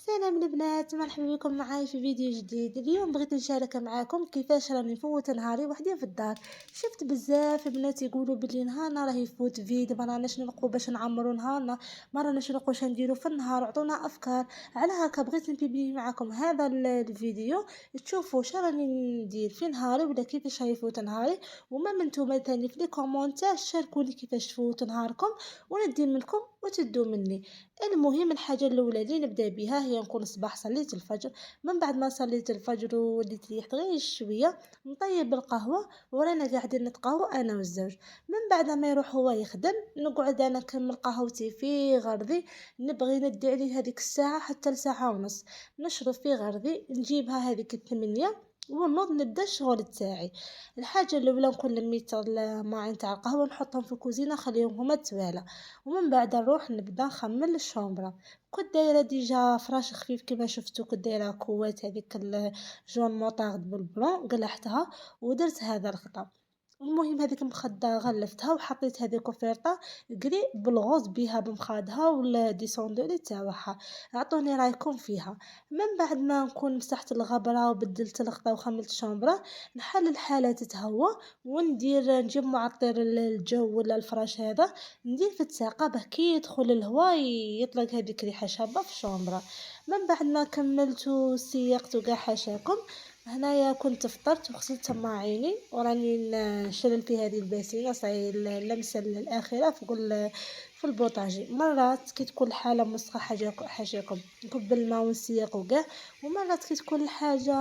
سلام البنات، مرحبا بكم معاي في فيديو جديد. اليوم بغيت نشارك معاكم كيفاش راني نفوت نهاري وحدي في الدار. شفت بزاف بنات يقولوا بلي نهارنا راه يفوت فيد، ما راناش نلقوا باش نعمروا نهارنا، ما راناش نلقوا واش نديروا في النهار. عطونا افكار. على هكا بغيت نبيبي معاكم هذا الفيديو تشوفوا شو راني ندير في نهاري ولا كيفاش يفوت نهاري. وما نتوما ثاني في لي كومونتير شاركوني كيفاش تفوت نهاركم وندي منكم وتدوا مني. المهم الحاجة الأولى اللي نبدأ بها هي نكون صباح صليت الفجر. من بعد ما صليت الفجر وليت ريحت غير شوية نطيب القهوة ورانا قاعدين نتقهوى أنا والزوج. من بعد ما يروح هو يخدم نقعد أنا نكمل قهوتي في غرضي. نبغي ندي عليه هذيك الساعة حتى لساعة ونص نشرب في غرضي، نجيبها هذيك الثمانية ونوض نبدا الشغل تاعي. الحاجه الاولى نكون لميت الماعين تاع القهوه نحطهم في الكوزينه نخليهم هما توالى. ومن بعد نروح نبدا نخمل الشومبرا. كنت دايره ديجا فراش خفيف كما شفتوا، كنت دايره كوات هذيك الجون موطارد بالبلون قلعتها ودرت هذا الخطا. المهم هذيك مخده غلفتها وحطيت هذه كوفرطه قري بالغوز بها بمخادها ولا ديسوندولي تاعها. اعطوني رايكم فيها. من بعد ما نكون مسحت الغبره وبدلت الغطا وخملت الشومبرا نحل الحاله تتهوى وندير نجيب معطر الجو ولا الفراش هذا ندير في الساقه به كي يدخل الهواء يطلق هذيك ريحه شابه في الشومبرا. من بعد ما كملت وسيقت وكاع حاشاكم هنايا كنت فطرت وغسلت ماعيني وراني نشلل في هذه الباسينه صاي اللمسه الاخيره في البوطاجي. مرات كي تكون الحاله مسخه حاجاكم نكب الماء ونسيق وكاع، ومرات كي تكون الحاجه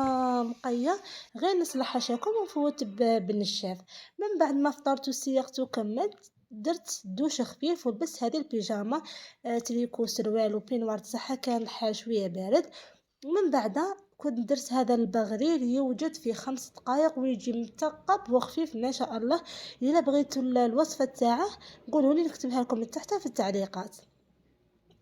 نقيه غير نصلح حاشاكم ونفوت بالنشاف. من بعد ما فطرت وسيقت وكملت درت دوش خفيف ولبست هذه البيجامه تريكو سروال وبينوار تاعها كان الحال شويه بارد. ومن بعدها كنت درت هذا البغرير يوجد في 5 دقائق ويجي مثقب وخفيف ما شاء الله. اذا بغيتوا الوصفه تاعه قولوا لي نكتبها لكم من تحت في التعليقات.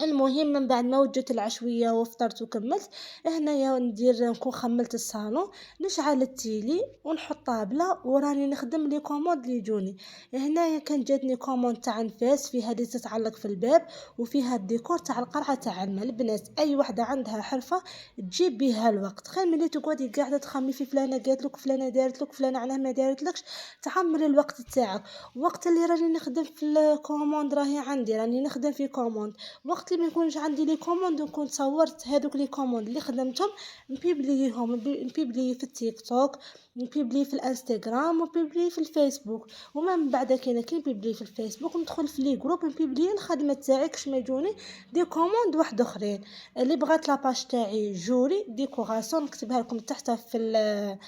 المهم من بعد ما وجدت العشويه وفطرت وكملت هنايا ندير نكون خملت الصالون نشعل التيلي ونحط طابله وراني نخدم لي كوموند لي جوني. هنايا كان جاتني كوموند تاع نفاس في هذه تتعلق في الباب وفيها الديكور تاع القرعه تاع الماء. البنات اي وحده عندها حرفه تجيب بها الوقت، خير ملي تقعدي قاعده تخمي في فلانه قالت لك فلانه دارت لك فلانه عنها ما دارت لكش. تعمري الوقت تاعك. وقت اللي راني نخدم في الكوموند راهي عندي راني نخدم في كوموند. وقت اللي ما يكونش عندي لي كوموند نكون صورت هذوك لي كوموند اللي خدمتهم نبيبليهم نبيبلي في التيك توك، نبيبلي في الانستغرام ونبيبلي في الفيسبوك. ومن بعد كي نبيبلي في الفيسبوك ندخل في لي جروب نبيبلي الخدمه تاعي كش ما يجوني دي كوموند واحد اخرين. اللي بغات لاباج تاعي جوري ديكوراسيون نكتبها لكم تحت في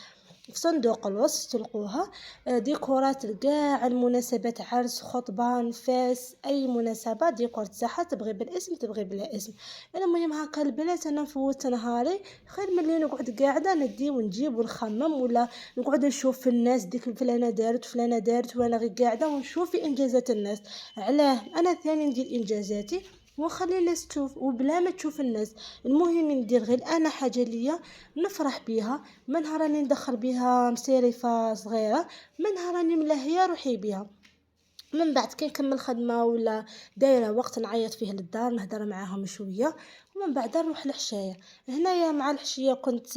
صندوق الوصف تلقوها. ديكورات لكاع المناسبات، عرس خطبه نفاس اي مناسبه ديكور تاعها تبغي بالاسم تبغي بلا اسم. المهم هكا البنات انا نفوت نهاري خير ملي نقعد قاعده ندي ونجيب ونخمم ولا نقعد نشوف في الناس ديك فلانه دارت فلانه دارت وانا غير قاعده ونشوف في انجازات الناس. علاه انا ثاني ندير انجازاتي ونخلي الناس تشوف وبلا ما تشوف الناس. المهم ندير غير انا حاجه ليا نفرح بيها، منها راني ندخل بها مصيرفه صغيره، منها راني ملهيه روحي بها. من بعد كي نكمل خدمه ولا دايره وقت نعيط فيه للدار نهضر معاهم شويه. ومن بعد نروح العشايه. هنايا مع العشيه كنت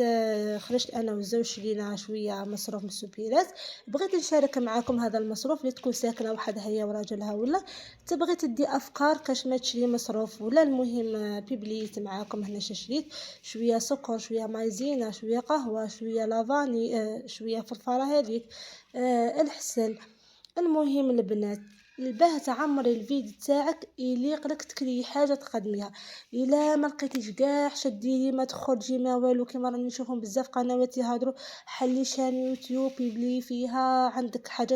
خرجت انا والزوج شرينا شويه مصروف من السوبيرات. بغيت نشارك معاكم هذا المصروف اللي تكون ساكنه وحدها هي وراجلها ولا تبغي تدي افكار كاش ما تشري مصروف ولا. المهم بيبليت معاكم هنا شريت شويه سكر شويه مايزينا شويه قهوه شويه لافاني شويه فلفله هذيك الحسل. المهم البنات باه تعمري الفيديو تاعك يليق لك تكري حاجه تقدميها. الا ما لقيتيش كاع شديري ما تخرجي ما والو كيما راني نشوفهم بزاف قنوات يهضروا. حلي شان يوتيوب يبلي فيها عندك حاجه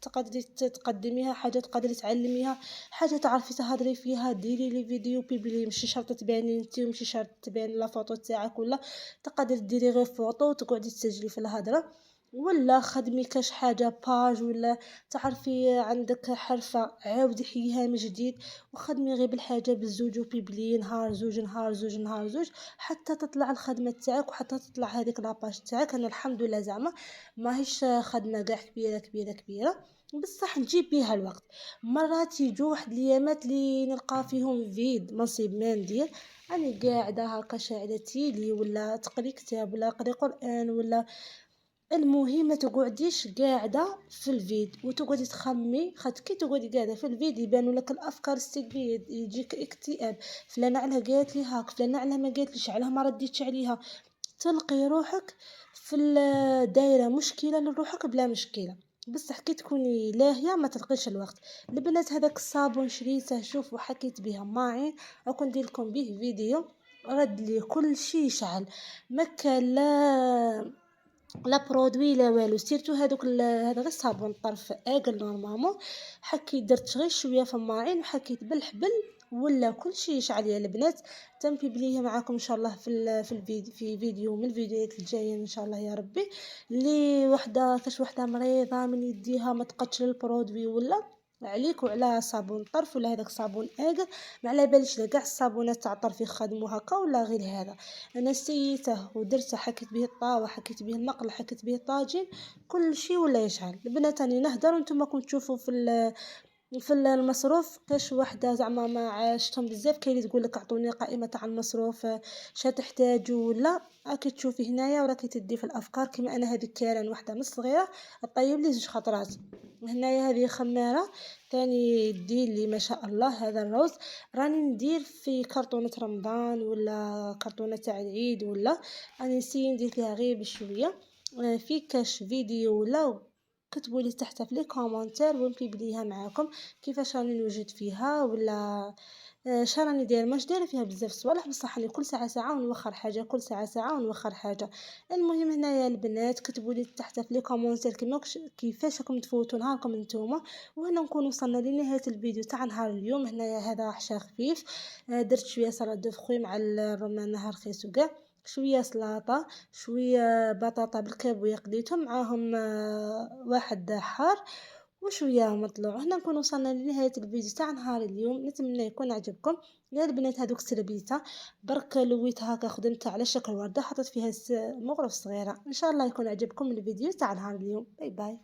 تقدري تقدميها، حاجه تقدري تعلميها، حاجه تعرفي تهضري فيها. ديري لي فيديو بيبلي ماشي شرط تباني انت وماشي شرط تبان لا فوتو تاعك ولا تقدري ديري غير فوتو وتقعدي تسجلي في الهضره. ولا خدمي كاش حاجه باج ولا تعرفي عندك حرفه عاودي حييها من جديد وخدمي غير بالحاجه بالزوج وبيبلي نهار زوج نهار زوج نهار زوج حتى تطلع الخدمه تاعك وحتى تطلع هذيك لاباج تاعك. انا الحمد لله زعما ماهيش خدمه كاع كبيره كبيره كبيره. بصح نجيب بيها الوقت. مرات يجو واحد الايامات اللي نلقى فيهم فيد ما نصيب ما ندير، راني قاعده هكا شاعله تيلي ولا تقري كتاب ولا قري قران ولا، المهم ما تقعديش قاعده في الفيد وتقعدي تخمي، خاطر كي تقعدي قاعده في الفيد يبانوا لك الافكار السلبيه، يجيك اكتئاب، فلانه علاه قالت لي هاك، فلانه علاه ما قالتليش، علاه ما رديتش عليها، تلقي روحك في دايره مشكله لروحك بلا مشكله. بصح كي تكوني لاهيه ما تلقيش الوقت. البنات هذاك الصابون شريته شوف وحكيت بها معي، راكم ندير لكم به فيديو، رد لي كل شيء يشعل، ما كان لا برودوي لا والو، سيرتو هذوك هذا غير صابون طرف اقل نورمالمون. حكيت درت غير شويه في الماعين وحكيت بالحبل ولا كل شيء يشعل يا البنات. تنبي بليه معاكم ان شاء الله في الفيديو، في فيديو من الفيديوهات الجايه ان شاء الله يا ربي. اللي وحده كاش وحده مريضه من يديها ما تقدش البرودوي ولا عليك وعلى صابون طرف ولا هذاك صابون اقل، ما على باليش كاع الصابونات تاع طرف يخدموا هكا ولا غير هذا. انا سيته ودرته، حكيت به الطاوه، حكيت به النقل، حكيت به الطاجين، كل شيء ولا يشعل. البنات راني نهدر وانتم راكم تشوفوا في المصروف كاش وحده زعما ما عاشتهم بزاف، كاين اللي تقول لك اعطوني قائمه تاع المصروف شا تحتاجوا ولا، راكي تشوفي هنايا وراكي تدي في الافكار. كيما انا هذيك كارن وحده من الصغيره طيب لي زوج خطرات. هنايا هذه خماره تاني دير لي ما شاء الله هذا الروز، راني ندير في كرتونه رمضان ولا كرتونه تاع العيد ولا، راني نسي ندير فيها غير بشويه. في كاش فيديو ولا كتبوا لي تحت في لي كومونتير ونبيبليها معاكم كيفاش راني نوجد فيها ولا شا راني دايره. ماش دايره فيها بزاف صوالح بصح راني كل ساعه ساعه ونوخر حاجه، كل ساعه ساعه ونوخر حاجه. المهم هنايا البنات كتبوا لي تحت في لي كومونتير كيفاش راكم تفوتوا نهاركم نتوما. وهنا نكون وصلنا لنهايه الفيديو تاع نهار اليوم. هنايا هذا حشا خفيف، درت شويه سلطه دو فخوي مع الرمان نهار رخيص وكاع، شويه سلطه، شويه بطاطا بالكابويه قديتهم معاهم واحد حار وشويه مطلوع. هنا نكون وصلنا لنهايه الفيديو تاع نهار اليوم، نتمنى يكون عجبكم. يا البنات هذوك سربيته برك لويتها هكا خدمتها على شكل ورده، حطيت فيها مغرف صغيره. ان شاء الله يكون عجبكم الفيديو تاع نهار اليوم. باي باي.